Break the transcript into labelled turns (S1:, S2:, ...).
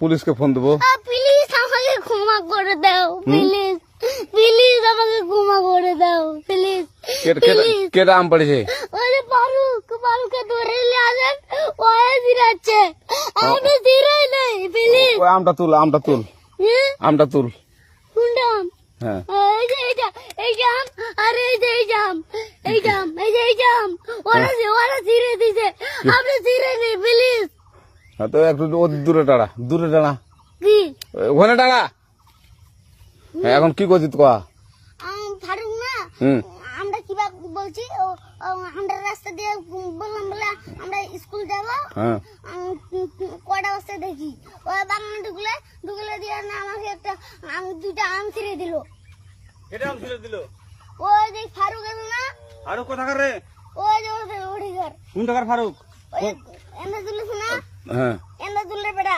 S1: পুলিশকে ফোন দেবো।
S2: প্লিজ আমাকে ক্ষমা করে দাও, প্লিজ প্লিজ আমাকে ক্ষমা করে দাও, প্লিজ প্লিজ।
S1: কেটা আম পড়েছে?
S2: ওই যে ফারুককে ধরে নিয়ে আসেন, ও জিরাচ্ছে, আমি জিরাই নাই, প্লিজ।
S1: ওই আমটা তুল, আমটা তুল, আমটা তুল।
S2: কোনটা আম?
S1: হ্যাঁ
S2: এই যে এই জাম, আর এই যে এই জাম, এই জাম, এই যে এই জাম, ওরা জিরে দিছে, আপনি জিরে নেই, প্লিজ।
S1: হ্যাঁ, তো একটু দূরে টাড়া, দূরে টাড়া,
S2: কি
S1: ওখানে টাড়া। হ্যাঁ, এখন কি করছিস কোয়া?
S2: ফারুক না,
S1: হুম
S2: আমরা কিবা বলছি, আমরা রাস্তা দিয়ে বললাম বলে আমরা স্কুল যাব,
S1: হ্যাঁ
S2: কটা বস্তা দেখি ওই বাগানে ঢুকলে দিয়ে না আমাকে একটা দুইটা আম ছিঁড়ে দিল।
S1: কেটা আম ছিঁড়ে দিল?
S2: ওই যে ফারুক আছে না,
S1: ফারুক কোথাকার রে?
S2: ওই যে ওঠে ঘর,
S1: কোন টাকার ফারুক?
S2: ওই এন্দা তুলেছে না,
S1: হ্যাঁ
S2: এন্দা তুলের বেটা।